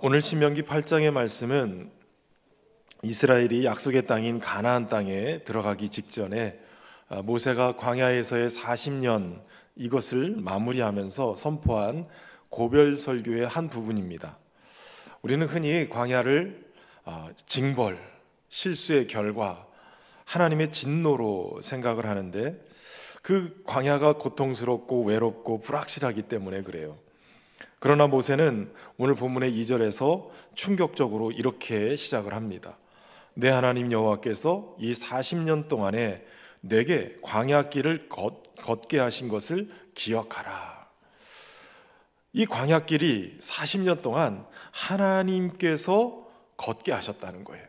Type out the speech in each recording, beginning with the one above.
오늘 신명기 8장의 말씀은 이스라엘이 약속의 땅인 가나안 땅에 들어가기 직전에 모세가 광야에서의 40년 이것을 마무리하면서 선포한 고별 설교의 한 부분입니다. 우리는 흔히 광야를 징벌, 실수의 결과, 하나님의 진노로 생각을 하는데 그 광야가 고통스럽고 외롭고 불확실하기 때문에 그래요. 그러나 모세는 오늘 본문의 2절에서 충격적으로 이렇게 시작을 합니다. 내 하나님 여호와께서 이 40년 동안에 내게 광야길을 걷게 하신 것을 기억하라. 이 광야길이 40년 동안 하나님께서 걷게 하셨다는 거예요.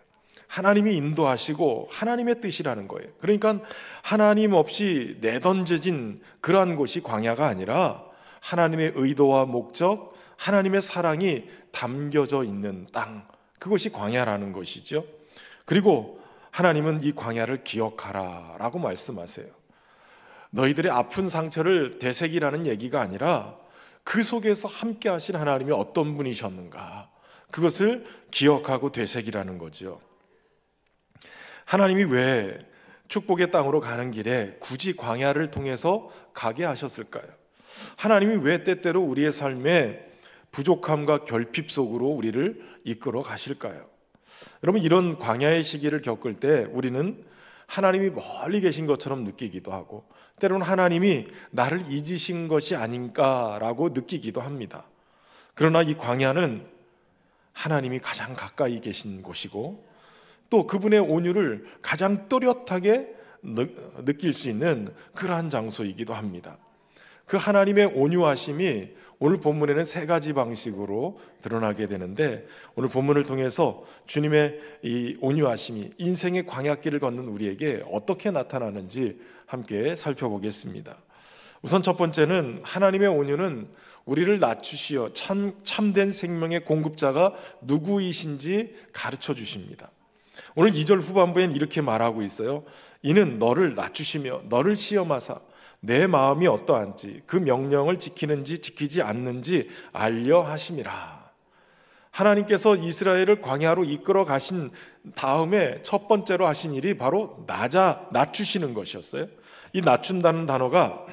하나님이 인도하시고 하나님의 뜻이라는 거예요. 그러니까 하나님 없이 내던져진 그러한 곳이 광야가 아니라 하나님의 의도와 목적, 하나님의 사랑이 담겨져 있는 땅, 그것이 광야라는 것이죠. 그리고 하나님은 이 광야를 기억하라 라고 말씀하세요. 너희들의 아픈 상처를 되새기라는 얘기가 아니라 그 속에서 함께 하신 하나님이 어떤 분이셨는가, 그것을 기억하고 되새기라는 거죠. 하나님이 왜 축복의 땅으로 가는 길에 굳이 광야를 통해서 가게 하셨을까요? 하나님이 왜 때때로 우리의 삶에 부족함과 결핍 속으로 우리를 이끌어 가실까요? 여러분, 이런 광야의 시기를 겪을 때 우리는 하나님이 멀리 계신 것처럼 느끼기도 하고 때로는 하나님이 나를 잊으신 것이 아닌가라고 느끼기도 합니다. 그러나 이 광야는 하나님이 가장 가까이 계신 곳이고 또 그분의 온유를 가장 또렷하게 느낄 수 있는 그러한 장소이기도 합니다. 그 하나님의 온유하심이 오늘 본문에는 세 가지 방식으로 드러나게 되는데, 오늘 본문을 통해서 주님의 이 온유하심이 인생의 광야길을 걷는 우리에게 어떻게 나타나는지 함께 살펴보겠습니다. 우선 첫 번째는 하나님의 온유는 우리를 낮추시어 참된 생명의 공급자가 누구이신지 가르쳐 주십니다. 오늘 2절 후반부엔 이렇게 말하고 있어요. 이는 너를 낮추시며 너를 시험하사 내 마음이 어떠한지 그 명령을 지키는지 지키지 않는지 알려 하심이라. 하나님께서 이스라엘을 광야로 이끌어 가신 다음에 첫 번째로 하신 일이 바로 낮추시는 것이었어요. 이 낮춘다는 단어가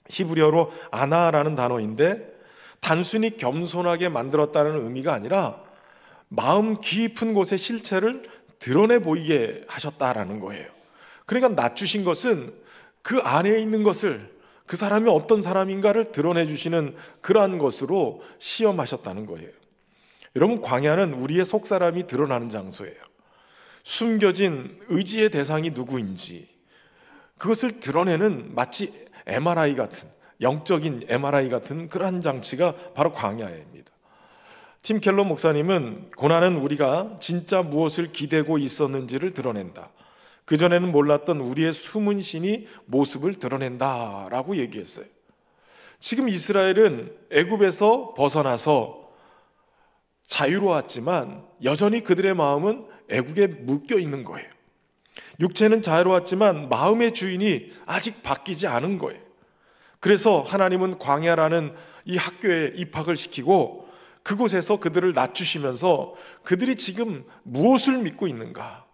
히브리어로 아나라는 단어인데 단순히 겸손하게 만들었다는 의미가 아니라 마음 깊은 곳의 실체를 드러내 보이게 하셨다라는 거예요. 그러니까 낮추신 것은 그 안에 있는 것을, 그 사람이 어떤 사람인가를 드러내 주시는 그러한 것으로 시험하셨다는 거예요. 여러분, 광야는 우리의 속사람이 드러나는 장소예요. 숨겨진 의지의 대상이 누구인지 그것을 드러내는 마치 MRI 같은, 영적인 MRI 같은 그러한 장치가 바로 광야입니다. 팀 켈러 목사님은 고난은 우리가 진짜 무엇을 기대고 있었는지를 드러낸다. 그전에는 몰랐던 우리의 숨은 신이 모습을 드러낸다라고 얘기했어요. 지금 이스라엘은 애굽에서 벗어나서 자유로웠지만 여전히 그들의 마음은 애굽에 묶여 있는 거예요. 육체는 자유로웠지만 마음의 주인이 아직 바뀌지 않은 거예요. 그래서 하나님은 광야라는 이 학교에 입학을 시키고 그곳에서 그들을 낮추시면서 그들이 지금 무엇을 믿고 있는가,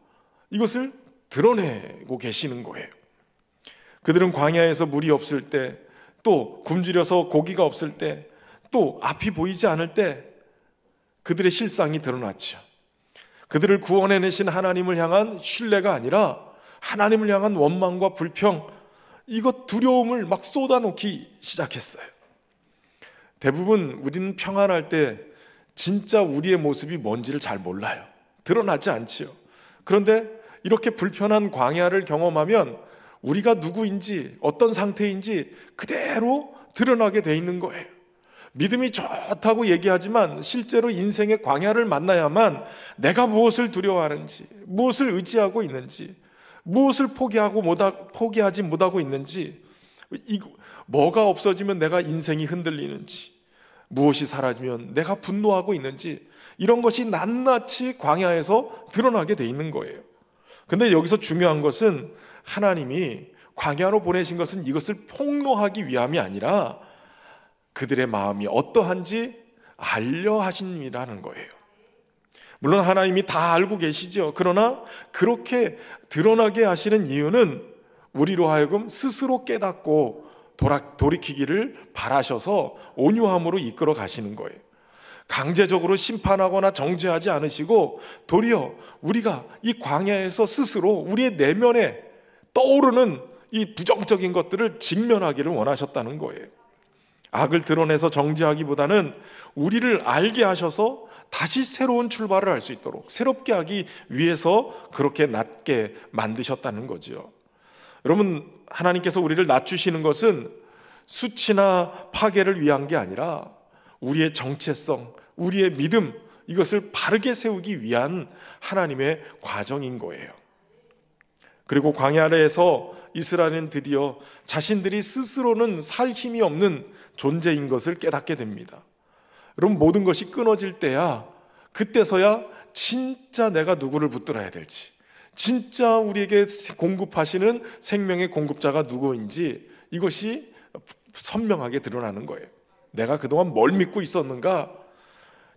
이것을 드러내고 계시는 거예요. 그들은 광야에서 물이 없을 때, 또 굶주려서 고기가 없을 때, 또 앞이 보이지 않을 때 그들의 실상이 드러났죠. 그들을 구원해내신 하나님을 향한 신뢰가 아니라 하나님을 향한 원망과 불평, 이것 두려움을 막 쏟아놓기 시작했어요. 대부분 우리는 평안할 때 진짜 우리의 모습이 뭔지를 잘 몰라요. 드러나지 않지요. 그런데 이렇게 불편한 광야를 경험하면 우리가 누구인지 어떤 상태인지 그대로 드러나게 돼 있는 거예요. 믿음이 좋다고 얘기하지만 실제로 인생의 광야를 만나야만 내가 무엇을 두려워하는지, 무엇을 의지하고 있는지, 무엇을 포기하지 못하고 있는지, 뭐가 없어지면 내가 인생이 흔들리는지, 무엇이 사라지면 내가 분노하고 있는지, 이런 것이 낱낱이 광야에서 드러나게 돼 있는 거예요. 근데 여기서 중요한 것은 하나님이 광야로 보내신 것은 이것을 폭로하기 위함이 아니라 그들의 마음이 어떠한지 알려 하심이라는 거예요. 물론 하나님이 다 알고 계시죠. 그러나 그렇게 드러나게 하시는 이유는 우리로 하여금 스스로 깨닫고 돌이키기를 바라셔서 온유함으로 이끌어 가시는 거예요. 강제적으로 심판하거나 정죄하지 않으시고 도리어 우리가 이 광야에서 스스로 우리의 내면에 떠오르는 이 부정적인 것들을 직면하기를 원하셨다는 거예요. 악을 드러내서 정죄하기보다는 우리를 알게 하셔서 다시 새로운 출발을 할 수 있도록 새롭게 하기 위해서 그렇게 낮게 만드셨다는 거죠. 여러분, 하나님께서 우리를 낮추시는 것은 수치나 파괴를 위한 게 아니라 우리의 정체성, 우리의 믿음, 이것을 바르게 세우기 위한 하나님의 과정인 거예요. 그리고 광야에서 이스라엘은 드디어 자신들이 스스로는 살 힘이 없는 존재인 것을 깨닫게 됩니다. 여러분, 모든 것이 끊어질 때야, 그때서야 진짜 내가 누구를 붙들어야 될지, 진짜 우리에게 공급하시는 생명의 공급자가 누구인지 이것이 선명하게 드러나는 거예요. 내가 그동안 뭘 믿고 있었는가,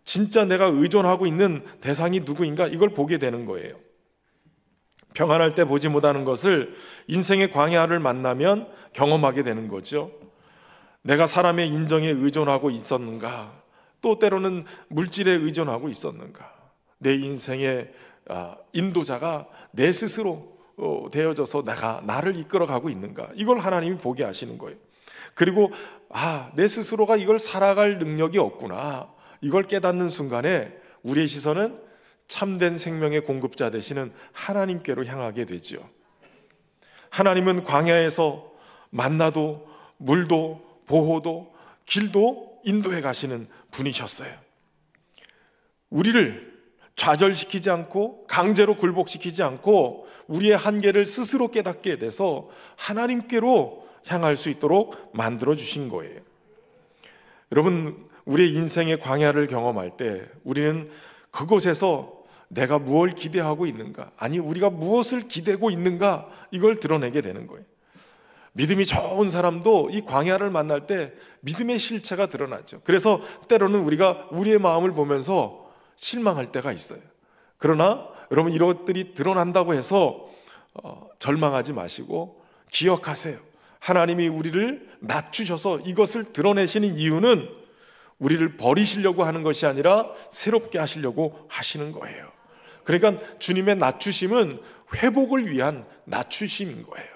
진짜 내가 의존하고 있는 대상이 누구인가, 이걸 보게 되는 거예요. 평안할 때 보지 못하는 것을 인생의 광야를 만나면 경험하게 되는 거죠. 내가 사람의 인정에 의존하고 있었는가, 또 때로는 물질에 의존하고 있었는가, 내 인생의 인도자가 내 스스로 되어져서 나를 이끌어가고 있는가, 이걸 하나님이 보게 하시는 거예요. 그리고 내 스스로가 이걸 살아갈 능력이 없구나, 이걸 깨닫는 순간에 우리의 시선은 참된 생명의 공급자 되시는 하나님께로 향하게 되죠. 하나님은 광야에서 만나도 물도 보호도 길도 인도해 가시는 분이셨어요. 우리를 좌절시키지 않고 강제로 굴복시키지 않고 우리의 한계를 스스로 깨닫게 돼서 하나님께로 향할 수 있도록 만들어 주신 거예요. 여러분, 우리의 인생의 광야를 경험할 때 우리는 그곳에서 내가 무엇을 기대하고 있는가, 아니 우리가 무엇을 기대고 있는가, 이걸 드러내게 되는 거예요. 믿음이 좋은 사람도 이 광야를 만날 때 믿음의 실체가 드러나죠. 그래서 때로는 우리가 우리의 마음을 보면서 실망할 때가 있어요. 그러나 여러분, 이것들이 드러난다고 해서 절망하지 마시고 기억하세요. 하나님이 우리를 낮추셔서 이것을 드러내시는 이유는 우리를 버리시려고 하는 것이 아니라 새롭게 하시려고 하시는 거예요. 그러니까 주님의 낮추심은 회복을 위한 낮추심인 거예요.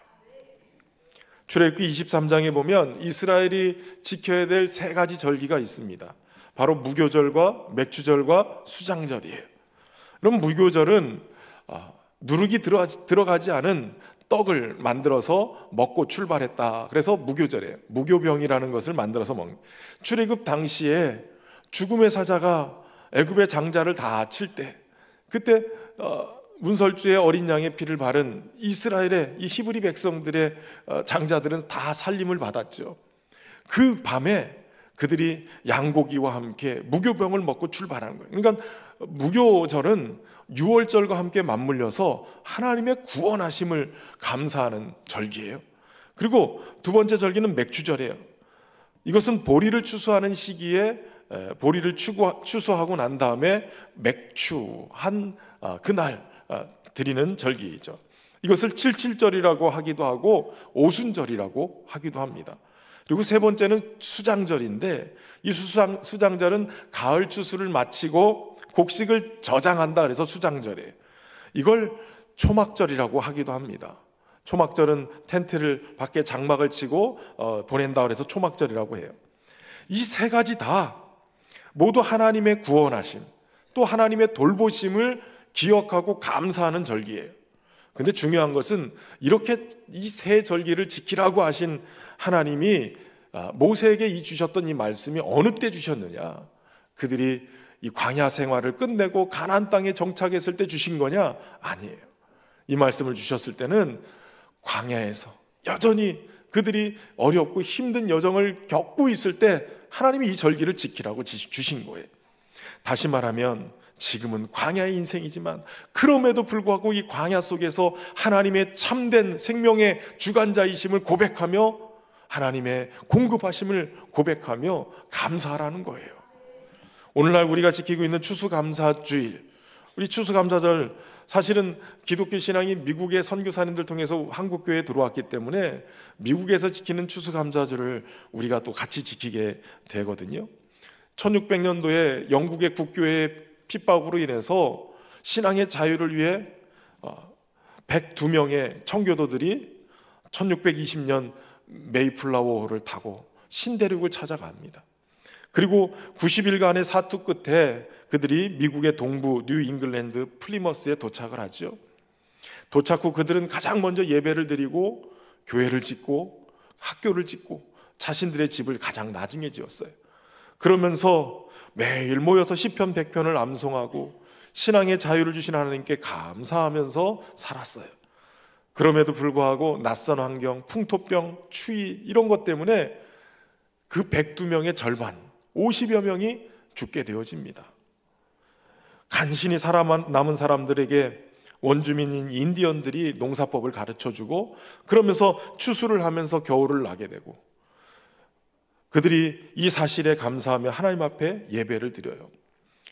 출애굽기 23장에 보면 이스라엘이 지켜야 될 3가지 절기가 있습니다. 바로 무교절과 맥주절과 수장절이에요. 그럼 무교절은 누룩이 들어가지 않은 떡을 만들어서 먹고 출발했다. 그래서 무교절이에요. 무교병이라는 것을 만들어서 먹는. 출애굽 당시에 죽음의 사자가 애굽의 장자를 다 칠 때, 그때 문설주의 어린 양의 피를 바른 이스라엘의 이 히브리 백성들의 장자들은 다 살림을 받았죠. 그 밤에 그들이 양고기와 함께 무교병을 먹고 출발하는 거예요. 그러니까 무교절은 유월절과 함께 맞물려서 하나님의 구원하심을 감사하는 절기예요. 그리고 2번째 절기는 맥주절이에요. 이것은 보리를 추수하는 시기에 보리를 추수하고 난 다음에 맥주한 그날 드리는 절기이죠. 이것을 칠칠절이라고 하기도 하고 오순절이라고 하기도 합니다. 그리고 3번째는 수장절인데, 이 수장절은 가을 추수를 마치고 곡식을 저장한다, 그래서 수장절이에요. 이걸 초막절이라고 하기도 합니다. 초막절은 텐트를 밖에 장막을 치고 보낸다, 그래서 초막절이라고 해요. 이 3가지 다 모두 하나님의 구원하심, 또 하나님의 돌보심을 기억하고 감사하는 절기예요. 근데 중요한 것은 이렇게 이 3 절기를 지키라고 하신 하나님이 모세에게 주셨던 이 말씀이 어느 때 주셨느냐? 그들이 이 광야 생활을 끝내고 가나안 땅에 정착했을 때 주신 거냐? 아니에요. 이 말씀을 주셨을 때는 광야에서 여전히 그들이 어렵고 힘든 여정을 겪고 있을 때 하나님이 이 절기를 지키라고 주신 거예요. 다시 말하면 지금은 광야의 인생이지만 그럼에도 불구하고 이 광야 속에서 하나님의 참된 생명의 주관자이심을 고백하며 하나님의 공급하심을 고백하며 감사하라는 거예요. 오늘날 우리가 지키고 있는 추수감사주일, 우리 추수감사절, 사실은 기독교 신앙이 미국의 선교사님들 통해서 한국교회에 들어왔기 때문에 미국에서 지키는 추수감사절을 우리가 또 같이 지키게 되거든요. 1600년도에 영국의 국교회의 핍박으로 인해서 신앙의 자유를 위해 102명의 청교도들이 1620년 메이플라워호를 타고 신대륙을 찾아갑니다. 그리고 90일간의 사투 끝에 그들이 미국의 동부 뉴 잉글랜드 플리머스에 도착을 하죠. 도착 후 그들은 가장 먼저 예배를 드리고 교회를 짓고 학교를 짓고 자신들의 집을 가장 나중에 지었어요. 그러면서 매일 모여서 시편 100편을 암송하고 신앙의 자유를 주신 하나님께 감사하면서 살았어요. 그럼에도 불구하고 낯선 환경, 풍토병, 추위 이런 것 때문에 그 102명의 절반, 50여 명이 죽게 되어집니다. 간신히 살아남은 사람들에게 원주민인 인디언들이 농사법을 가르쳐주고 그러면서 추수를 하면서 겨울을 나게 되고 그들이 이 사실에 감사하며 하나님 앞에 예배를 드려요.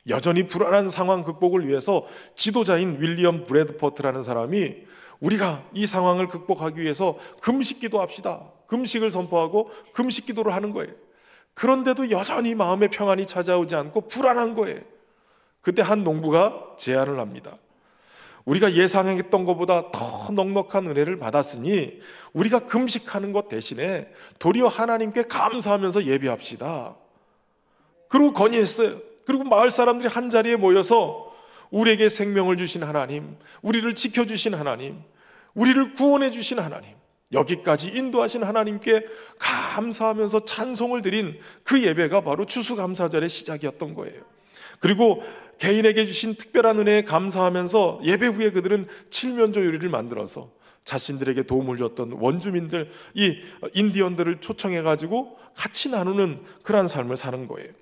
여전히 불안한 상황 극복을 위해서 지도자인 윌리엄 브래드포트라는 사람이 우리가 이 상황을 극복하기 위해서 금식 기도합시다. 금식을 선포하고 금식 기도를 하는 거예요. 그런데도 여전히 마음의 평안이 찾아오지 않고 불안한 거예요. 그때 한 농부가 제안을 합니다. 우리가 예상했던 것보다 더 넉넉한 은혜를 받았으니 우리가 금식하는 것 대신에 도리어 하나님께 감사하면서 예배합시다. 그리고 건의했어요. 그리고 마을 사람들이 한 자리에 모여서 우리에게 생명을 주신 하나님, 우리를 지켜주신 하나님, 우리를 구원해 주신 하나님, 여기까지 인도하신 하나님께 감사하면서 찬송을 드린 그 예배가 바로 추수감사절의 시작이었던 거예요. 그리고 개인에게 주신 특별한 은혜에 감사하면서 예배 후에 그들은 칠면조 요리를 만들어서 자신들에게 도움을 줬던 원주민들, 이 인디언들을 초청해가지고 같이 나누는 그러한 삶을 사는 거예요.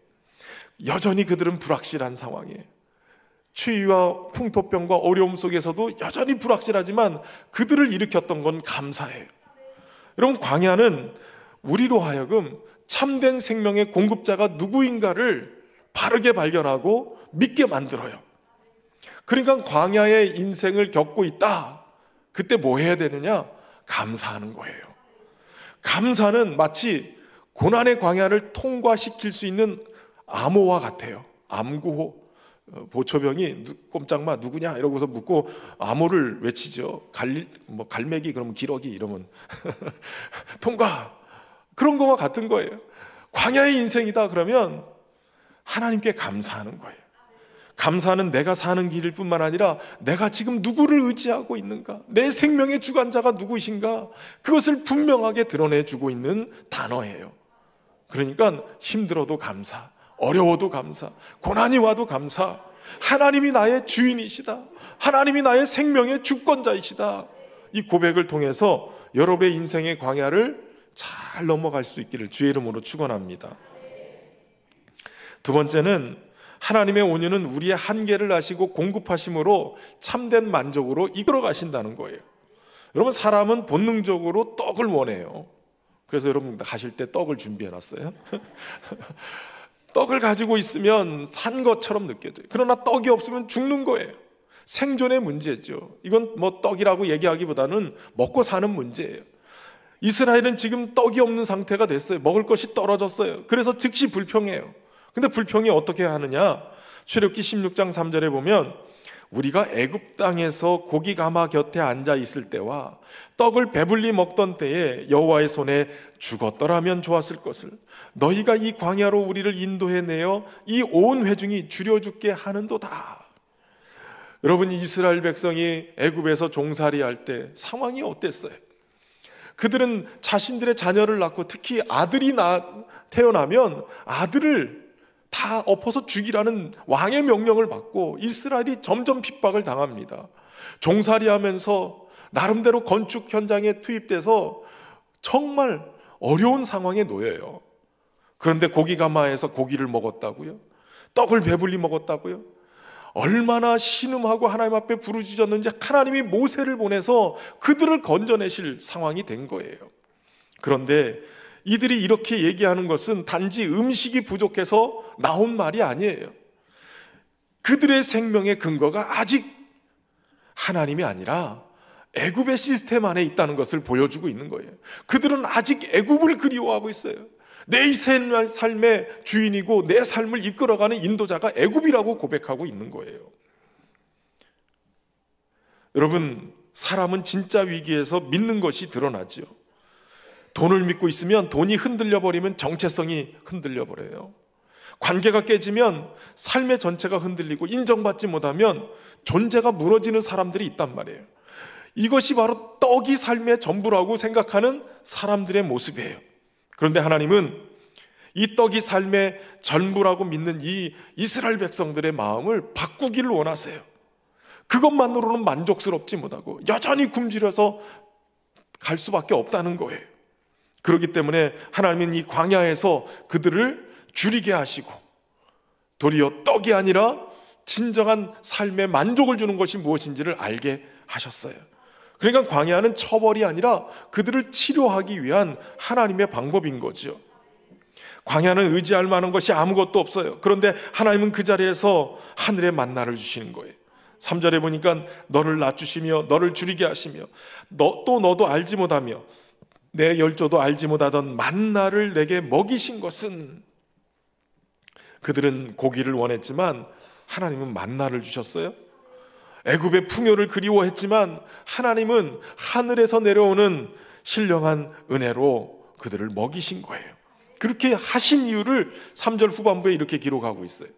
여전히 그들은 불확실한 상황이에요. 추위와 풍토병과 어려움 속에서도 여전히 불확실하지만 그들을 일으켰던 건 감사예요. 여러분, 광야는 우리로 하여금 참된 생명의 공급자가 누구인가를 바르게 발견하고 믿게 만들어요. 그러니까 광야의 인생을 겪고 있다. 그때 뭐 해야 되느냐? 감사하는 거예요. 감사는 마치 고난의 광야를 통과시킬 수 있는 암호와 같아요. 암구호. 보초병이 꼼짝마 누구냐 이러고서 묻고 암호를 외치죠. 갈매기 그러면 기러기 이러면 통과. 그런 거와 같은 거예요. 광야의 인생이다 그러면 하나님께 감사하는 거예요. 감사는 내가 사는 길일 뿐만 아니라 내가 지금 누구를 의지하고 있는가, 내 생명의 주관자가 누구이신가, 그것을 분명하게 드러내주고 있는 단어예요. 그러니까 힘들어도 감사, 어려워도 감사, 고난이 와도 감사. 하나님이 나의 주인이시다. 하나님이 나의 생명의 주권자이시다. 이 고백을 통해서 여러분의 인생의 광야를 잘 넘어갈 수 있기를 주의 이름으로 축원합니다. 두 번째는 하나님의 온유는 우리의 한계를 아시고 공급하심으로 참된 만족으로 이끌어 가신다는 거예요. 여러분, 사람은 본능적으로 떡을 원해요. 그래서 여러분 가실 때 떡을 준비해 놨어요. 떡을 가지고 있으면 산 것처럼 느껴져요. 그러나 떡이 없으면 죽는 거예요. 생존의 문제죠. 이건 뭐 떡이라고 얘기하기보다는 먹고 사는 문제예요. 이스라엘은 지금 떡이 없는 상태가 됐어요. 먹을 것이 떨어졌어요. 그래서 즉시 불평해요. 근데 불평이 어떻게 하느냐? 출애굽기 16장 3절에 보면 우리가 애굽 땅에서 고기 가마 곁에 앉아 있을 때와 떡을 배불리 먹던 때에 여호와의 손에 죽었더라면 좋았을 것을 너희가 이 광야로 우리를 인도해내어 이 온 회중이 줄여 죽게 하는도다. 여러분, 이스라엘 백성이 애굽에서 종살이할 때 상황이 어땠어요? 그들은 자신들의 자녀를 낳고 특히 아들이 태어나면 아들을 다 엎어서 죽이라는 왕의 명령을 받고 이스라엘이 점점 핍박을 당합니다. 종살이하면서 나름대로 건축 현장에 투입돼서 정말 어려운 상황에 놓여요. 그런데 고기 가마에서 고기를 먹었다고요? 떡을 배불리 먹었다고요? 얼마나 신음하고 하나님 앞에 부르짖었는지 하나님이 모세를 보내서 그들을 건져내실 상황이 된 거예요. 그런데 이들이 이렇게 얘기하는 것은 단지 음식이 부족해서 나온 말이 아니에요. 그들의 생명의 근거가 아직 하나님이 아니라 애굽의 시스템 안에 있다는 것을 보여주고 있는 거예요. 그들은 아직 애굽을 그리워하고 있어요. 내 삶의 주인이고 내 삶을 이끌어가는 인도자가 애굽이라고 고백하고 있는 거예요. 여러분, 사람은 진짜 위기에서 믿는 것이 드러나죠. 돈을 믿고 있으면 돈이 흔들려 버리면 정체성이 흔들려 버려요. 관계가 깨지면 삶의 전체가 흔들리고 인정받지 못하면 존재가 무너지는 사람들이 있단 말이에요. 이것이 바로 떡이 삶의 전부라고 생각하는 사람들의 모습이에요. 그런데 하나님은 이 떡이 삶의 전부라고 믿는 이 이스라엘 백성들의 마음을 바꾸기를 원하세요. 그것만으로는 만족스럽지 못하고 여전히 굶주려서 갈 수밖에 없다는 거예요. 그렇기 때문에 하나님은 이 광야에서 그들을 줄이게 하시고 도리어 떡이 아니라 진정한 삶의 만족을 주는 것이 무엇인지를 알게 하셨어요. 그러니까 광야는 처벌이 아니라 그들을 치료하기 위한 하나님의 방법인 거죠. 광야는 의지할 만한 것이 아무것도 없어요. 그런데 하나님은 그 자리에서 하늘의 만나를 주시는 거예요. 3절에 보니까 너를 낮추시며 너를 줄이게 하시며 또 너도 알지 못하며 내 열조도 알지 못하던 만나를 내게 먹이신 것은, 그들은 고기를 원했지만 하나님은 만나를 주셨어요. 애굽의 풍요를 그리워했지만 하나님은 하늘에서 내려오는 신령한 은혜로 그들을 먹이신 거예요. 그렇게 하신 이유를 3절 후반부에 이렇게 기록하고 있어요.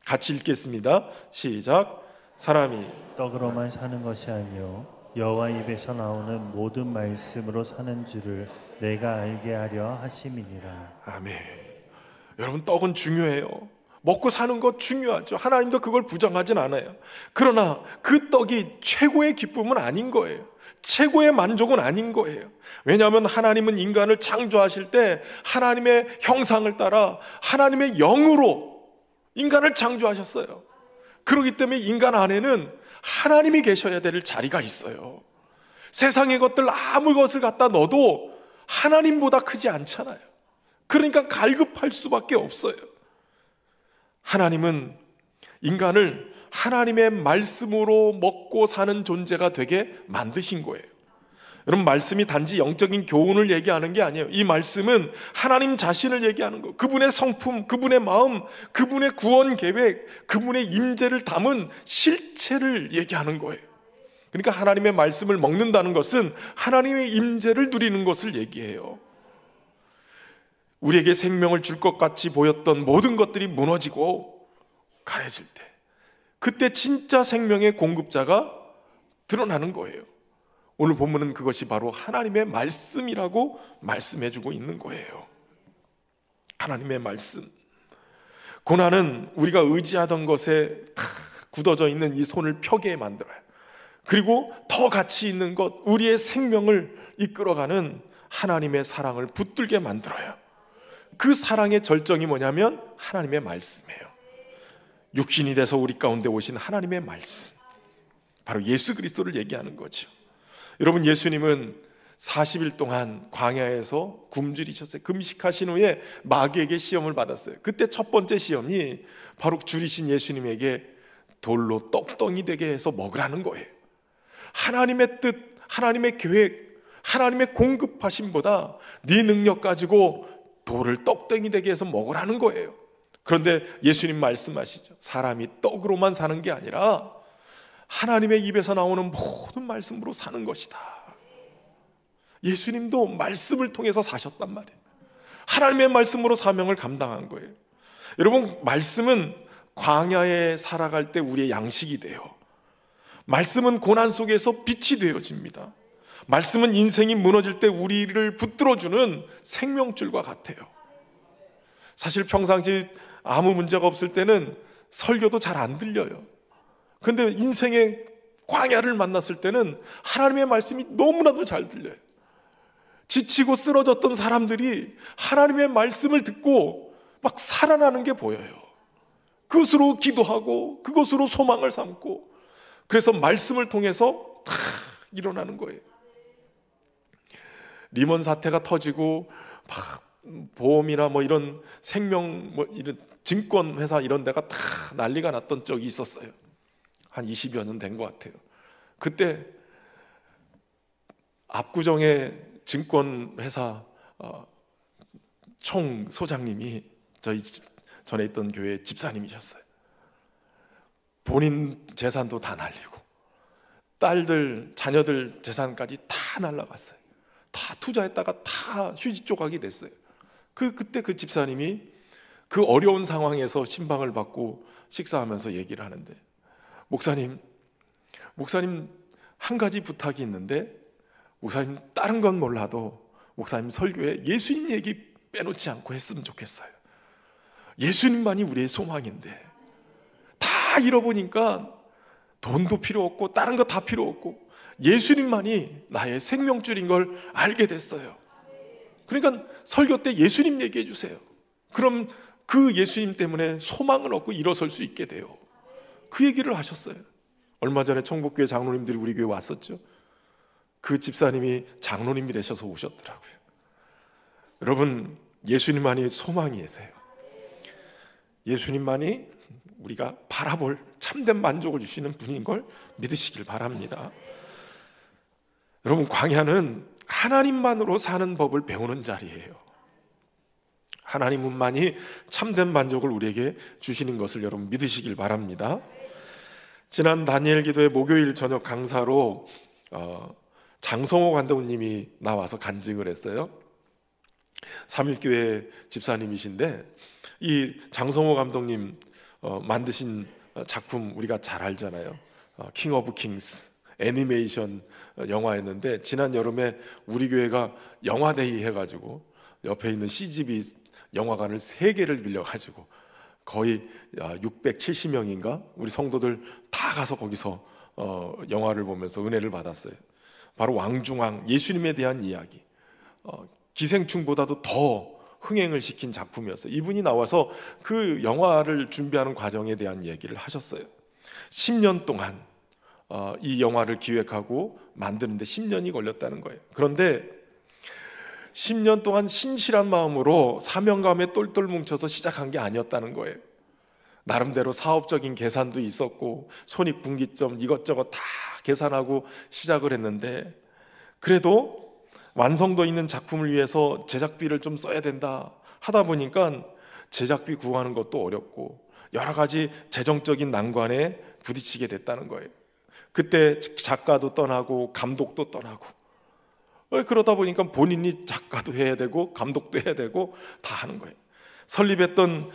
같이 읽겠습니다. 시작. 사람이 떡으로만 사는 것이 아니요 여호와 입에서 나오는 모든 말씀으로 사는 줄을 내가 알게 하려 하심이니라. 아멘. 여러분, 떡은 중요해요. 먹고 사는 것 중요하죠. 하나님도 그걸 부정하진 않아요. 그러나 그 떡이 최고의 기쁨은 아닌 거예요. 최고의 만족은 아닌 거예요. 왜냐하면 하나님은 인간을 창조하실 때 하나님의 형상을 따라 하나님의 영으로 인간을 창조하셨어요. 그렇기 때문에 인간 안에는 하나님이 계셔야 될 자리가 있어요. 세상의 것들 아무 것을 갖다 넣어도 하나님보다 크지 않잖아요. 그러니까 갈급할 수밖에 없어요. 하나님은 인간을 하나님의 말씀으로 먹고 사는 존재가 되게 만드신 거예요. 여러분, 말씀이 단지 영적인 교훈을 얘기하는 게 아니에요. 이 말씀은 하나님 자신을 얘기하는 거, 그분의 성품, 그분의 마음, 그분의 구원 계획, 그분의 임재를 담은 실체를 얘기하는 거예요. 그러니까 하나님의 말씀을 먹는다는 것은 하나님의 임재를 누리는 것을 얘기해요. 우리에게 생명을 줄 것 같이 보였던 모든 것들이 무너지고 가려질 때, 그때 진짜 생명의 공급자가 드러나는 거예요. 오늘 본문은 그것이 바로 하나님의 말씀이라고 말씀해주고 있는 거예요. 하나님의 말씀. 고난은 우리가 의지하던 것에 굳어져 있는 이 손을 펴게 만들어요. 그리고 더 가치 있는 것, 우리의 생명을 이끌어가는 하나님의 사랑을 붙들게 만들어요. 그 사랑의 절정이 뭐냐면 하나님의 말씀이에요. 육신이 돼서 우리 가운데 오신 하나님의 말씀, 바로 예수 그리스도를 얘기하는 거죠. 여러분, 예수님은 40일 동안 광야에서 굶주리셨어요. 금식하신 후에 마귀에게 시험을 받았어요. 그때 첫 번째 시험이 바로 줄이신 예수님에게 돌로 떡덩이 되게 해서 먹으라는 거예요. 하나님의 뜻, 하나님의 계획, 하나님의 공급하심보다 네 능력 가지고 돌을 떡덩이 되게 해서 먹으라는 거예요. 그런데 예수님 말씀하시죠. 사람이 떡으로만 사는 게 아니라 하나님의 입에서 나오는 모든 말씀으로 사는 것이다. 예수님도 말씀을 통해서 사셨단 말이에요. 하나님의 말씀으로 사명을 감당한 거예요. 여러분, 말씀은 광야에 살아갈 때 우리의 양식이 돼요. 말씀은 고난 속에서 빛이 되어집니다. 말씀은 인생이 무너질 때 우리를 붙들어주는 생명줄과 같아요. 사실 평상시 아무 문제가 없을 때는 설교도 잘 안 들려요. 그런데 인생의 광야를 만났을 때는 하나님의 말씀이 너무나도 잘 들려요. 지치고 쓰러졌던 사람들이 하나님의 말씀을 듣고 막 살아나는 게 보여요. 그것으로 기도하고 그것으로 소망을 삼고, 그래서 말씀을 통해서 다 일어나는 거예요. 리먼 사태가 터지고 막 보험이나 뭐 이런 생명 뭐 이런 증권 회사 이런 데가 다 난리가 났던 적이 있었어요. 한 20여 년 된 것 같아요. 그때 압구정의 증권 회사 총 소장님이 저희 전에 있던 교회 집사님이셨어요. 본인 재산도 다 날리고 딸들 자녀들 재산까지 다 날라갔어요. 다 투자했다가 다 휴지 조각이 됐어요. 그때 그 집사님이 그 어려운 상황에서 신방을 받고 식사하면서 얘기를 하는데, 목사님 한 가지 부탁이 있는데, 목사님 다른 건 몰라도 목사님 설교에 예수님 얘기 빼놓지 않고 했으면 좋겠어요. 예수님만이 우리의 소망인데 다 잃어보니까 돈도 필요 없고 다른 거 다 필요 없고 예수님만이 나의 생명줄인 걸 알게 됐어요. 그러니까 설교 때 예수님 얘기해 주세요. 그럼 그 예수님 때문에 소망을 얻고 일어설 수 있게 돼요. 그 얘기를 하셨어요. 얼마 전에 청북교회 장로님들이 우리 교회 왔었죠. 그 집사님이 장로님이 되셔서 오셨더라고요. 여러분, 예수님만이 소망이세요. 예수님만이 우리가 바라볼 참된 만족을 주시는 분인 걸 믿으시길 바랍니다. 여러분, 광야는 하나님만으로 사는 법을 배우는 자리예요. 하나님만이 참된 만족을 우리에게 주시는 것을 여러분 믿으시길 바랍니다. 지난 다니엘 기도회 목요일 저녁 강사로 장성호 감독님이 나와서 간증을 했어요. 삼일교회 집사님이신데 이 장성호 감독님 만드신 작품 우리가 잘 알잖아요. 킹 오브 킹스 애니메이션 영화였는데, 지난 여름에 우리 교회가 영화데이 해가지고 옆에 있는 CGV 영화관을 3개를 빌려가지고 거의 670명인가 우리 성도들 다 가서 거기서 영화를 보면서 은혜를 받았어요. 바로 왕중왕 예수님에 대한 이야기, 기생충보다도 더 흥행을 시킨 작품이었어요. 이분이 나와서 그 영화를 준비하는 과정에 대한 얘기를 하셨어요. 10년 동안 이 영화를 기획하고 만드는데 10년이 걸렸다는 거예요. 그런데 10년 동안 신실한 마음으로 사명감에 똘똘 뭉쳐서 시작한 게 아니었다는 거예요. 나름대로 사업적인 계산도 있었고 손익분기점 이것저것 다 계산하고 시작을 했는데, 그래도 완성도 있는 작품을 위해서 제작비를 좀 써야 된다 하다 보니까 제작비 구하는 것도 어렵고 여러 가지 재정적인 난관에 부딪히게 됐다는 거예요. 그때 작가도 떠나고 감독도 떠나고, 그러다 보니까 본인이 작가도 해야 되고 감독도 해야 되고 다 하는 거예요. 설립했던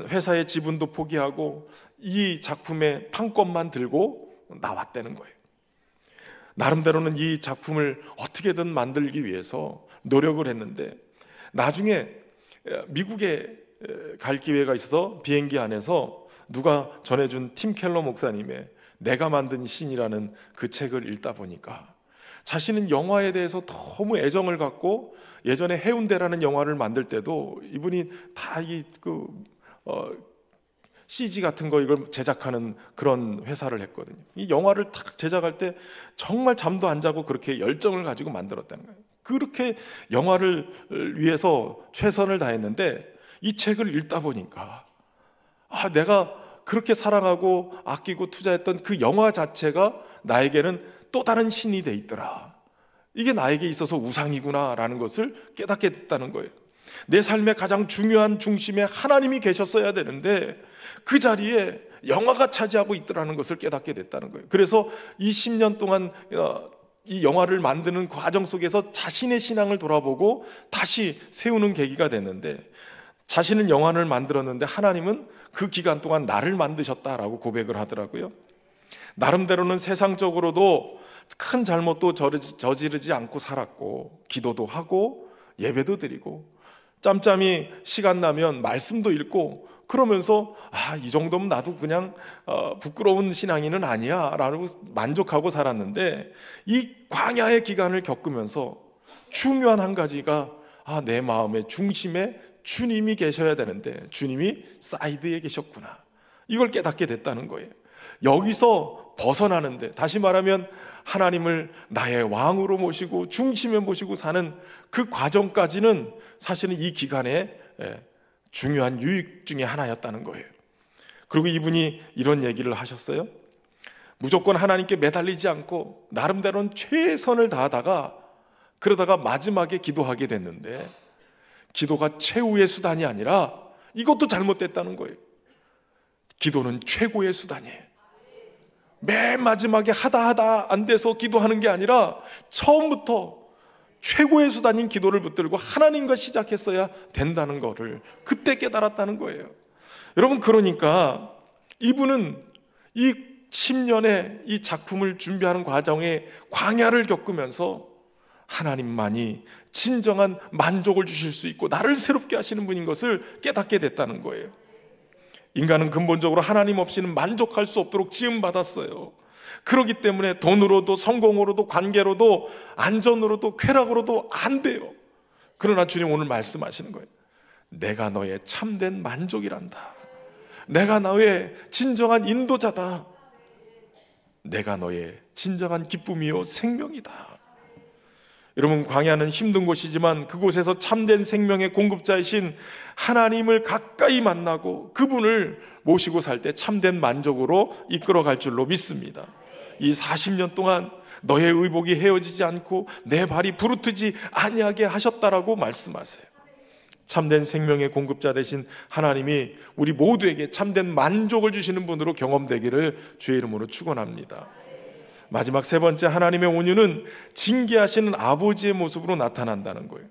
회사의 지분도 포기하고 이 작품의 판권만 들고 나왔다는 거예요. 나름대로는 이 작품을 어떻게든 만들기 위해서 노력을 했는데, 나중에 미국에 갈 기회가 있어서 비행기 안에서 누가 전해준 팀 켈러 목사님의 내가 만든 신이라는 그 책을 읽다 보니까 자신은 영화에 대해서 너무 애정을 갖고, 예전에 해운대라는 영화를 만들 때도 이분이 다 CG 같은 거 이걸 제작하는 그런 회사를 했거든요. 이 영화를 딱 제작할 때 정말 잠도 안 자고 그렇게 열정을 가지고 만들었다는 거예요. 그렇게 영화를 위해서 최선을 다했는데 이 책을 읽다 보니까 내가 그렇게 사랑하고 아끼고 투자했던 그 영화 자체가 나에게는 또 다른 신이 돼 있더라. 이게 나에게 있어서 우상이구나라는 것을 깨닫게 됐다는 거예요. 내 삶의 가장 중요한 중심에 하나님이 계셨어야 되는데 그 자리에 영화가 차지하고 있더라는 것을 깨닫게 됐다는 거예요. 그래서 이 10년 동안 이 영화를 만드는 과정 속에서 자신의 신앙을 돌아보고 다시 세우는 계기가 됐는데, 자신은 영화를 만들었는데 하나님은 그 기간 동안 나를 만드셨다라고 고백을 하더라고요. 나름대로는 세상적으로도 큰 잘못도 저지르지 않고 살았고, 기도도 하고 예배도 드리고 짬짬이 시간 나면 말씀도 읽고, 그러면서 이 정도면 나도 그냥 부끄러운 신앙인은 아니야 라고 만족하고 살았는데, 이 광야의 기간을 겪으면서 중요한 한 가지가 내 마음의 중심에 주님이 계셔야 되는데 주님이 사이드에 계셨구나, 이걸 깨닫게 됐다는 거예요. 여기서 벗어나는데, 다시 말하면 하나님을 나의 왕으로 모시고 중심에 모시고 사는 그 과정까지는 사실은 이 기간에 중요한 유익 중에 하나였다는 거예요. 그리고 이분이 이런 얘기를 하셨어요. 무조건 하나님께 매달리지 않고 나름대로는 최선을 다하다가 그러다가 마지막에 기도하게 됐는데 기도가 최후의 수단이 아니라 이것도 잘못됐다는 거예요. 기도는 최고의 수단이에요. 맨 마지막에 하다 안 돼서 기도하는 게 아니라 처음부터 최고의 수단인 기도를 붙들고 하나님과 시작했어야 된다는 거를 그때 깨달았다는 거예요. 여러분, 그러니까 이분은 이 10년의 이 작품을 준비하는 과정에 광야를 겪으면서 하나님만이 진정한 만족을 주실 수 있고 나를 새롭게 하시는 분인 것을 깨닫게 됐다는 거예요. 인간은 근본적으로 하나님 없이는 만족할 수 없도록 지음받았어요. 그렇기 때문에 돈으로도 성공으로도 관계로도 안전으로도 쾌락으로도 안 돼요. 그러나 주님 오늘 말씀하시는 거예요. 내가 너의 참된 만족이란다. 내가 너의 진정한 인도자다. 내가 너의 진정한 기쁨이요 생명이다. 여러분, 광야는 힘든 곳이지만 그곳에서 참된 생명의 공급자이신 하나님을 가까이 만나고 그분을 모시고 살 때 참된 만족으로 이끌어갈 줄로 믿습니다. 이 40년 동안 너의 의복이 헤어지지 않고 내 발이 부르트지 아니하게 하셨다라고 말씀하세요. 참된 생명의 공급자 되신 하나님이 우리 모두에게 참된 만족을 주시는 분으로 경험되기를 주의 이름으로 축원합니다. 마지막 세 번째, 하나님의 온유는 징계하시는 아버지의 모습으로 나타난다는 거예요.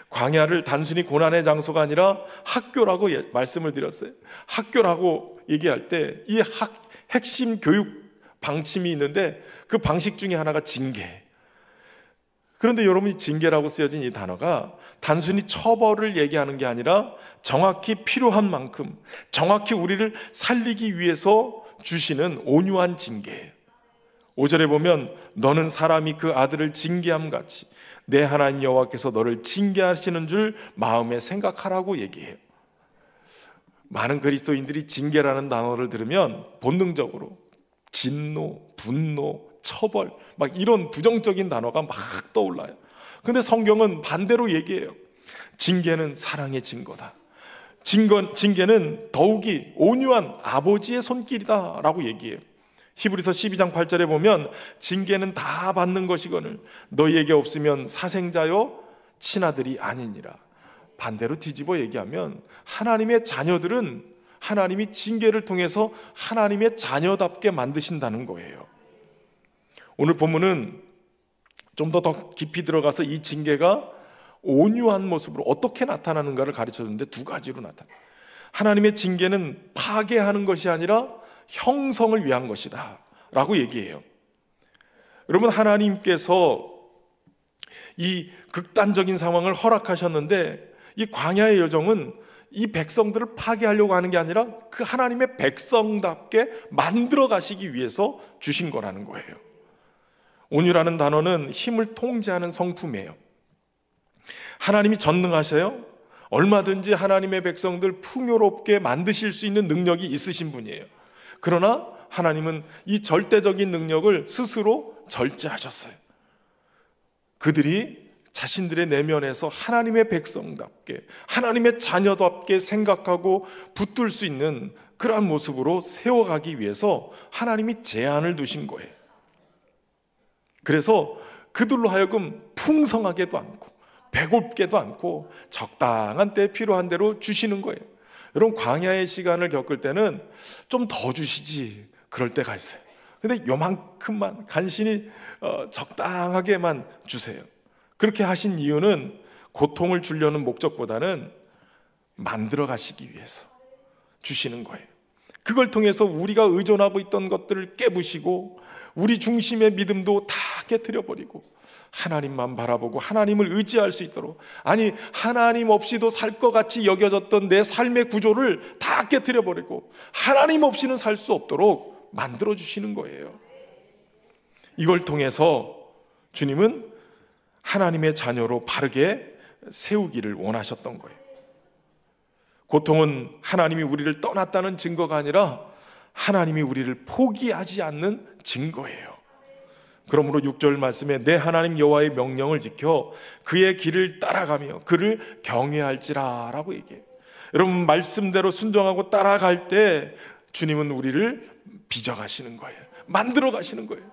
광야를 단순히 고난의 장소가 아니라 학교라고 말씀을 드렸어요. 학교라고 얘기할 때 이 핵심 교육 방침이 있는데 그 방식 중에 하나가 징계. 그런데 여러분이 징계라고 쓰여진 이 단어가 단순히 처벌을 얘기하는 게 아니라 정확히 필요한 만큼 정확히 우리를 살리기 위해서 주시는 온유한 징계예요. 5절에 보면 너는 사람이 그 아들을 징계함 같이 내 하나님 여호와께서 너를 징계하시는 줄 마음에 생각하라고 얘기해요. 많은 그리스도인들이 징계라는 단어를 들으면 본능적으로 진노, 분노, 처벌 막 이런 부정적인 단어가 막 떠올라요. 근데 성경은 반대로 얘기해요. 징계는 사랑의 증거다. 징계는 더욱이 온유한 아버지의 손길이다 라고 얘기해요. 히브리서 12장 8절에 보면 징계는 다 받는 것이거늘 너희에게 없으면 사생자요 친아들이 아니니라. 반대로 뒤집어 얘기하면 하나님의 자녀들은 하나님이 징계를 통해서 하나님의 자녀답게 만드신다는 거예요. 오늘 본문은 좀 더 깊이 들어가서 이 징계가 온유한 모습으로 어떻게 나타나는가를 가르쳐주는데 두 가지로 나타나요. 하나님의 징계는 파괴하는 것이 아니라 형성을 위한 것이다 라고 얘기해요. 여러분, 하나님께서 이 극단적인 상황을 허락하셨는데 이 광야의 여정은 이 백성들을 파괴하려고 하는 게 아니라 그 하나님의 백성답게 만들어 가시기 위해서 주신 거라는 거예요. 온유라는 단어는 힘을 통제하는 성품이에요. 하나님이 전능하세요. 얼마든지 하나님의 백성들 풍요롭게 만드실 수 있는 능력이 있으신 분이에요. 그러나 하나님은 이 절대적인 능력을 스스로 절제하셨어요. 그들이 자신들의 내면에서 하나님의 백성답게 하나님의 자녀답게 생각하고 붙들 수 있는 그러한 모습으로 세워가기 위해서 하나님이 제한을 두신 거예요. 그래서 그들로 하여금 풍성하게도 않고 배고프게도 않고 적당한 때 필요한 대로 주시는 거예요. 여러분, 광야의 시간을 겪을 때는 좀 더 주시지 그럴 때가 있어요. 근데 요만큼만 간신히 적당하게만 주세요. 그렇게 하신 이유는 고통을 주려는 목적보다는 만들어 가시기 위해서 주시는 거예요. 그걸 통해서 우리가 의존하고 있던 것들을 깨부시고 우리 중심의 믿음도 다 깨트려버리고 하나님만 바라보고 하나님을 의지할 수 있도록, 아니 하나님 없이도 살 것 같이 여겨졌던 내 삶의 구조를 다 깨트려버리고 하나님 없이는 살 수 없도록 만들어주시는 거예요. 이걸 통해서 주님은 하나님의 자녀로 바르게 세우기를 원하셨던 거예요. 고통은 하나님이 우리를 떠났다는 증거가 아니라 하나님이 우리를 포기하지 않는 증거예요. 그러므로 6절 말씀에 내 하나님 여호와의 명령을 지켜 그의 길을 따라가며 그를 경외할지라 라고 얘기해요. 여러분, 말씀대로 순종하고 따라갈 때 주님은 우리를 빚어가시는 거예요. 만들어 가시는 거예요.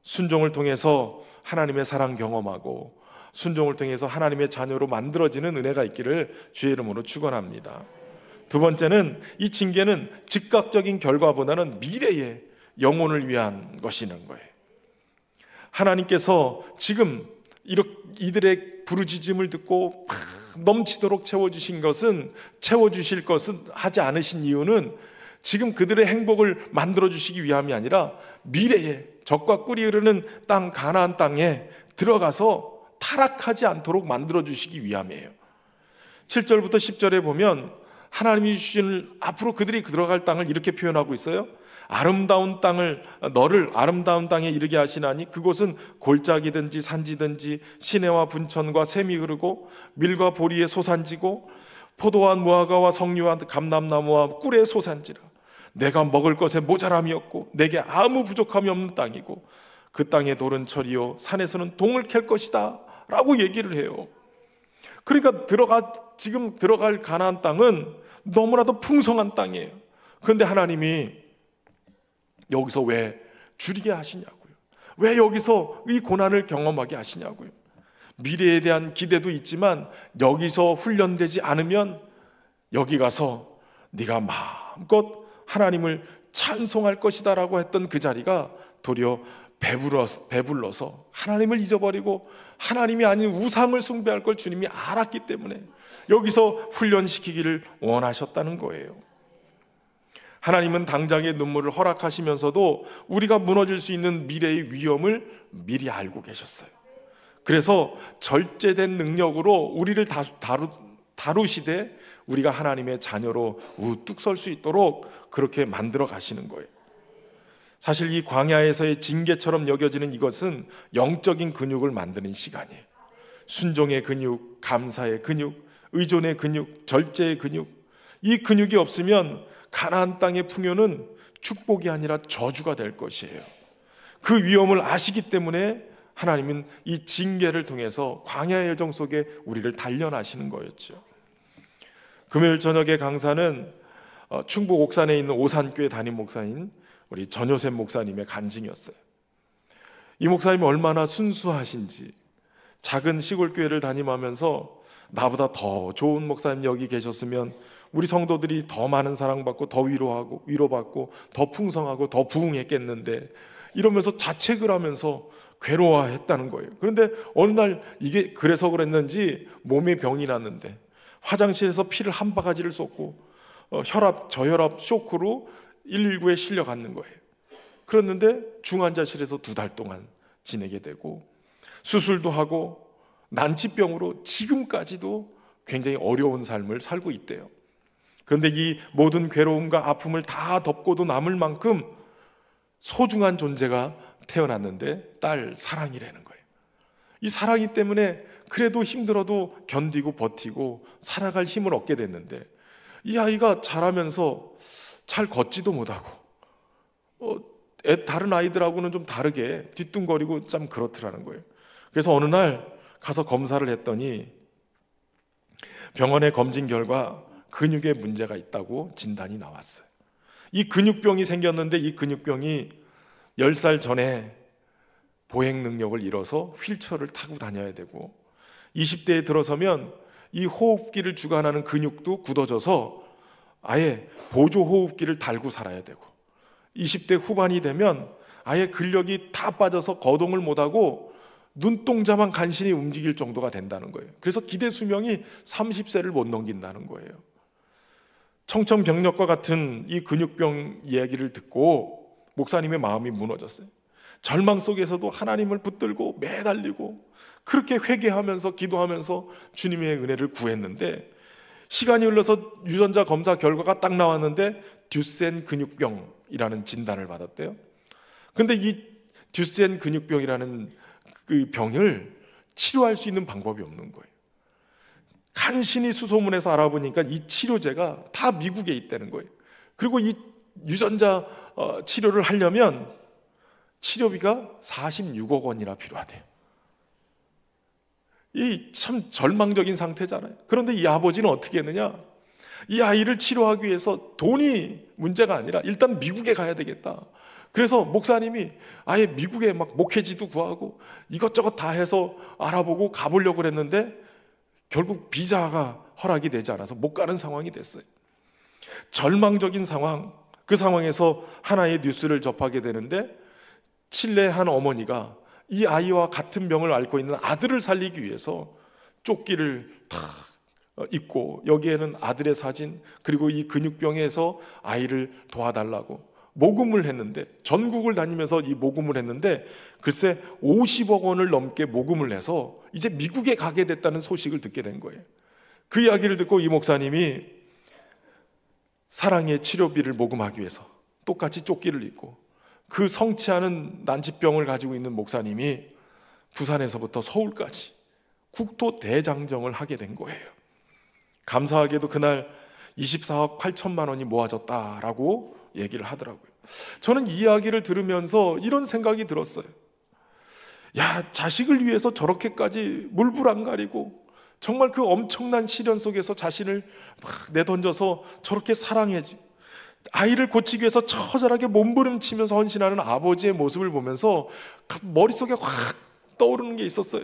순종을 통해서 하나님의 사랑 경험하고 순종을 통해서 하나님의 자녀로 만들어지는 은혜가 있기를 주의 이름으로 축원합니다. 두 번째는, 이 징계는 즉각적인 결과보다는 미래의 영혼을 위한 것이는 거예요. 하나님께서 지금 이들의 부르짖음을 듣고 넘치도록 채워주실 것은 하지 않으신 이유는 지금 그들의 행복을 만들어주시기 위함이 아니라 미래에 젖과 꿀이 흐르는 땅 가나안 땅에 들어가서 타락하지 않도록 만들어주시기 위함이에요. 7절부터 10절에 보면 하나님이 주신 앞으로 그들이 들어갈 땅을 이렇게 표현하고 있어요. 너를 아름다운 땅에 이르게 하시나니 그곳은 골짜기든지 산지든지 시내와 분천과 샘이 흐르고 밀과 보리의 소산지고 포도와 무화과와 석류와 감람나무와 꿀의 소산지라. 내가 먹을 것에 모자람이 없고 내게 아무 부족함이 없는 땅이고 그 땅의 돌은 철이요 산에서는 동을 캘 것이다 라고 얘기를 해요. 그러니까 지금 들어갈 가나안 땅은 너무나도 풍성한 땅이에요. 그런데 하나님이 여기서 왜 줄이게 하시냐고요. 왜 여기서 이 고난을 경험하게 하시냐고요. 미래에 대한 기대도 있지만 여기서 훈련되지 않으면 여기 가서 네가 마음껏 하나님을 찬송할 것이다 라고 했던 그 자리가 도리어 배불러서 하나님을 잊어버리고 하나님이 아닌 우상을 숭배할 걸 주님이 알았기 때문에 여기서 훈련시키기를 원하셨다는 거예요. 하나님은 당장의 눈물을 허락하시면서도 우리가 무너질 수 있는 미래의 위험을 미리 알고 계셨어요. 그래서 절제된 능력으로 우리를 다루시되 우리가 하나님의 자녀로 우뚝 설 수 있도록 그렇게 만들어 가시는 거예요. 사실 이 광야에서의 징계처럼 여겨지는 이것은 영적인 근육을 만드는 시간이에요. 순종의 근육, 감사의 근육, 의존의 근육, 절제의 근육. 이 근육이 없으면 가나안 땅의 풍요는 축복이 아니라 저주가 될 것이에요. 그 위험을 아시기 때문에 하나님은 이 징계를 통해서 광야의 여정 속에 우리를 단련하시는 거였죠. 금요일 저녁의 강사는 충북 옥산에 있는 오산교회 담임 목사인 우리 전효샘 목사님의 간증이었어요. 이 목사님이 얼마나 순수하신지, 작은 시골 교회를 다ним하면서 나보다 더 좋은 목사님 여기 계셨으면 우리 성도들이 더 많은 사랑받고 더 위로받고 더 풍성하고 더 부흥했겠는데, 이러면서 자책을 하면서 괴로워했다는 거예요. 그런데 어느 날 이게 그래서 그랬는지 몸에 병이 났는데 화장실에서 피를 한 바가지를 쏟고 저혈압 쇼크로 119에 실려갔는 거예요. 그랬는데 중환자실에서 2달 동안 지내게 되고 수술도 하고 난치병으로 지금까지도 굉장히 어려운 삶을 살고 있대요. 그런데 이 모든 괴로움과 아픔을 다 덮고도 남을 만큼 소중한 존재가 태어났는데 딸 사랑이라는 거예요. 이 사랑이 때문에 그래도 힘들어도 견디고 버티고 살아갈 힘을 얻게 됐는데, 이 아이가 자라면서 잘 걷지도 못하고 다른 아이들하고는 좀 다르게 뒤뚱거리고 참 그렇더라는 거예요. 그래서 어느 날 가서 검사를 했더니 병원의 검진 결과 근육에 문제가 있다고 진단이 나왔어요. 이 근육병이 생겼는데 이 근육병이 10살 전에 보행 능력을 잃어서 휠체어를 타고 다녀야 되고 20대에 들어서면 이 호흡기를 주관하는 근육도 굳어져서 아예 보조 호흡기를 달고 살아야 되고 20대 후반이 되면 아예 근력이 다 빠져서 거동을 못하고 눈동자만 간신히 움직일 정도가 된다는 거예요. 그래서 기대 수명이 30세를 못 넘긴다는 거예요. 청천벽력과 같은 이 근육병 이야기를 듣고 목사님의 마음이 무너졌어요. 절망 속에서도 하나님을 붙들고 매달리고 그렇게 회개하면서 기도하면서 주님의 은혜를 구했는데, 시간이 흘러서 유전자 검사 결과가 딱 나왔는데 듀센 근육병이라는 진단을 받았대요. 그런데 이 듀센 근육병이라는 그 병을 치료할 수 있는 방법이 없는 거예요. 간신히 수소문해서 알아보니까 이 치료제가 다 미국에 있다는 거예요. 그리고 이 유전자 치료를 하려면 치료비가 46억 원이나 필요하대요. 이 참 절망적인 상태잖아요. 그런데 이 아버지는 어떻게 했느냐? 이 아이를 치료하기 위해서 돈이 문제가 아니라 일단 미국에 가야 되겠다. 그래서 목사님이 아예 미국에 막 목회지도 구하고 이것저것 다 해서 알아보고 가보려고 그랬는데 결국 비자가 허락이 되지 않아서 못 가는 상황이 됐어요. 절망적인 상황, 그 상황에서 하나의 뉴스를 접하게 되는데 칠레 한 어머니가 이 아이와 같은 병을 앓고 있는 아들을 살리기 위해서 조끼를 탁 입고 여기에는 아들의 사진, 그리고 이 근육병에서 아이를 도와달라고 모금을 했는데, 전국을 다니면서 이 모금을 했는데 글쎄 50억 원을 넘게 모금을 해서 이제 미국에 가게 됐다는 소식을 듣게 된 거예요. 그 이야기를 듣고 이 목사님이 사랑의 치료비를 모금하기 위해서 똑같이 조끼를 입고 그 성치 않은 난치병을 가지고 있는 목사님이 부산에서부터 서울까지 국토 대장정을 하게 된 거예요. 감사하게도 그날 24억 8천만 원이 모아졌다라고 얘기를 하더라고요. 저는 이 이야기를 들으면서 이런 생각이 들었어요. 야, 자식을 위해서 저렇게까지 물불 안 가리고 정말 그 엄청난 시련 속에서 자신을 막 내던져서 저렇게 사랑해지, 아이를 고치기 위해서 처절하게 몸부림치면서 헌신하는 아버지의 모습을 보면서 머릿속에 확 떠오르는 게 있었어요.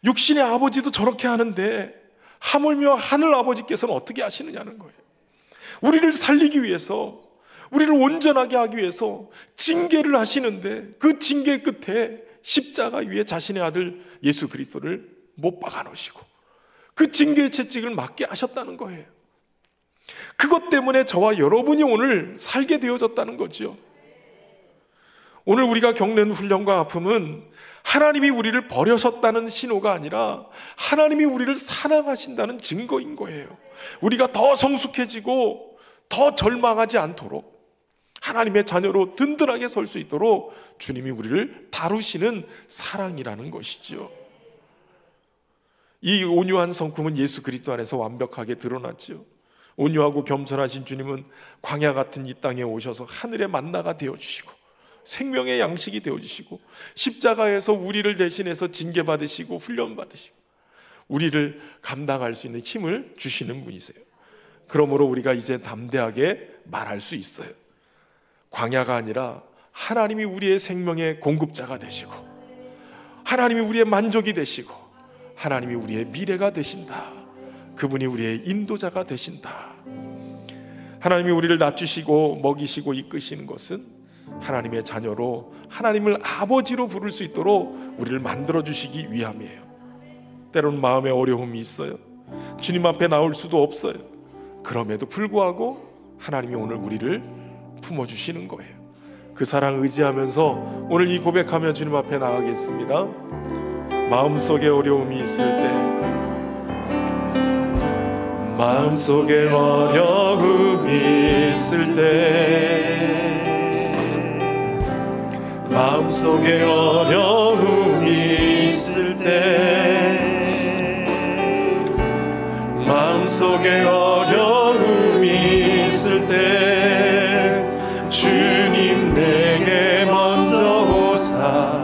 육신의 아버지도 저렇게 하는데 하물며 하늘 아버지께서는 어떻게 하시느냐는 거예요. 우리를 살리기 위해서, 우리를 온전하게 하기 위해서 징계를 하시는데 그 징계 끝에 십자가 위에 자신의 아들 예수 그리스도를 못 박아 놓으시고 그 징계의 채찍을 맞게 하셨다는 거예요. 그것 때문에 저와 여러분이 오늘 살게 되어졌다는 거죠. 오늘 우리가 겪는 훈련과 아픔은 하나님이 우리를 버려셨다는 신호가 아니라 하나님이 우리를 사랑하신다는 증거인 거예요. 우리가 더 성숙해지고 더 절망하지 않도록, 하나님의 자녀로 든든하게 설 수 있도록 주님이 우리를 다루시는 사랑이라는 것이죠. 이 온유한 성품은 예수 그리스도 안에서 완벽하게 드러났죠. 온유하고 겸손하신 주님은 광야 같은 이 땅에 오셔서 하늘의 만나가 되어주시고 생명의 양식이 되어주시고 십자가에서 우리를 대신해서 징계받으시고 훈련받으시고 우리를 감당할 수 있는 힘을 주시는 분이세요. 그러므로 우리가 이제 담대하게 말할 수 있어요. 광야가 아니라 하나님이 우리의 생명의 공급자가 되시고 하나님이 우리의 만족이 되시고 하나님이 우리의 미래가 되신다. 그분이 우리의 인도자가 되신다. 하나님이 우리를 낮추시고 먹이시고 이끄시는 것은 하나님의 자녀로 하나님을 아버지로 부를 수 있도록 우리를 만들어주시기 위함이에요. 때로는 마음에 어려움이 있어요. 주님 앞에 나올 수도 없어요. 그럼에도 불구하고 하나님이 오늘 우리를 품어주시는 거예요. 그 사랑 의지하면서 오늘 이 고백하며 주님 앞에 나가겠습니다. 마음속에 어려움이 있을 때, 마음속에 어려움이 있을 때, 마음속에 어려움이 있을 때, 마음속에 어려움이 있을 때 주님 내게 먼저 오사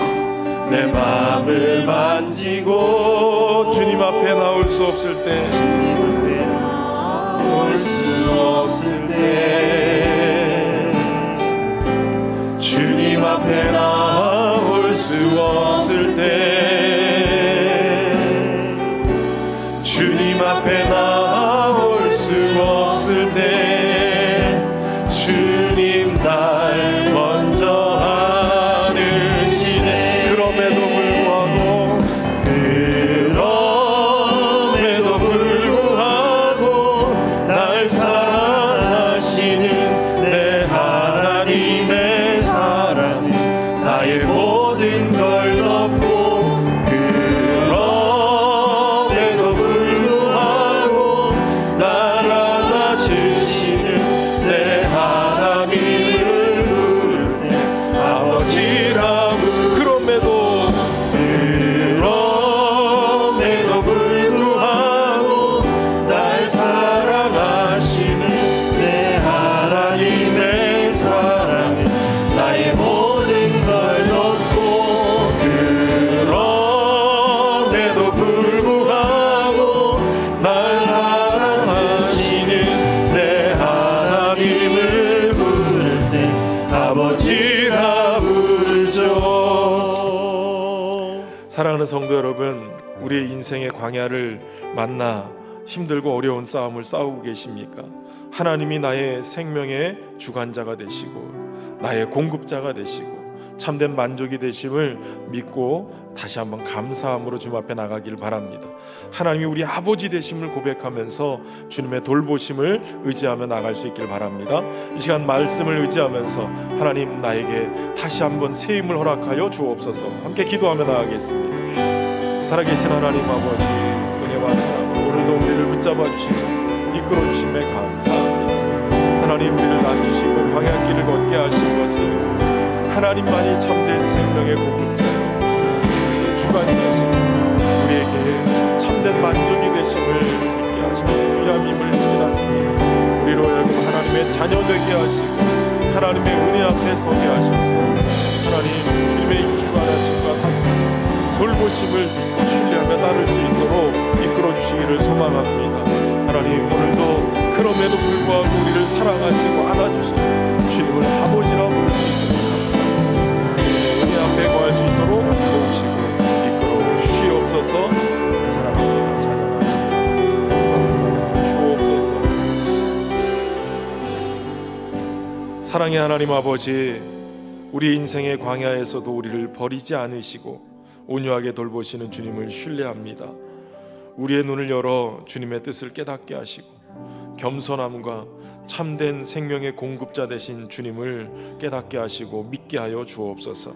내 마음을 만지고, 주님 앞에 나올 수 없을 때, 올 수 없을 때, 주님 앞에 나올 수 없을 때, 주님 앞에 나올 수 없을 때 주님 날 먼저 안으시네. 그럼에도 불구하고 날 사랑하시는 내 하나님의 사랑은 나의 모든 걸 덮고 주라 부르죠. 사랑하는 성도 여러분, 우리의 인생의 광야를 만나 힘들고 어려운 싸움을 싸우고 계십니까? 하나님이 나의 생명의 주관자가 되시고 나의 공급자가 되시고 참된 만족이 되심을 믿고 다시 한번 감사함으로 주님 앞에 나가길 바랍니다. 하나님이 우리 아버지 되심을 고백하면서 주님의 돌보심을 의지하며 나갈 수 있길 바랍니다. 이 시간 말씀을 의지하면서 하나님 나에게 다시 한번 새 힘을 허락하여 주옵소서. 함께 기도하며 나가겠습니다. 살아계신 하나님 아버지, 은혜와 사랑으로 오늘도 우리를 붙잡아 주시고 이끌어 주심에 감사합니다. 하나님, 우리를 낮추시고 광야길을 걷게 하신 것은 하나님만이 참된 생명의 공급자요 주관자시고 우리에게 참된 만족이 되심을 믿게 하시고 위함임을 깨닫습니다. 우리로 하여금 하나님의 자녀 되게 하시고 하나님의 은혜 앞에 서게 하셔서 하나님 주님의 주관하심과 돌보심을 믿고 신뢰하며 따를 수 있도록 이끌어 주시기를 소망합니다. 하나님, 오늘도 그럼에도 불구하고 우리를 사랑하시고 안아주시고 주님을 아버지라 부를 수 있도록 감사합니다. 주님의 은혜 앞에 거할 수 있도록 도우시고 이끌어 주시옵소서. 사랑합니다. 찬양합니다. 주옵소서. 사랑의 하나님 아버지, 우리 인생의 광야에서도 우리를 버리지 않으시고 온유하게 돌보시는 주님을 신뢰합니다. 우리의 눈을 열어 주님의 뜻을 깨닫게 하시고 겸손함과 참된 생명의 공급자 되신 주님을 깨닫게 하시고 믿게 하여 주옵소서.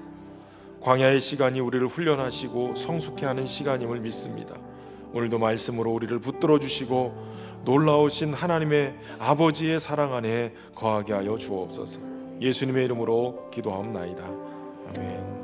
광야의 시간이 우리를 훈련하시고 성숙케 하는 시간임을 믿습니다. 오늘도 말씀으로 우리를 붙들어 주시고 놀라우신 하나님의 아버지의 사랑 안에 거하게 하여 주옵소서. 예수님의 이름으로 기도하옵나이다. 아멘.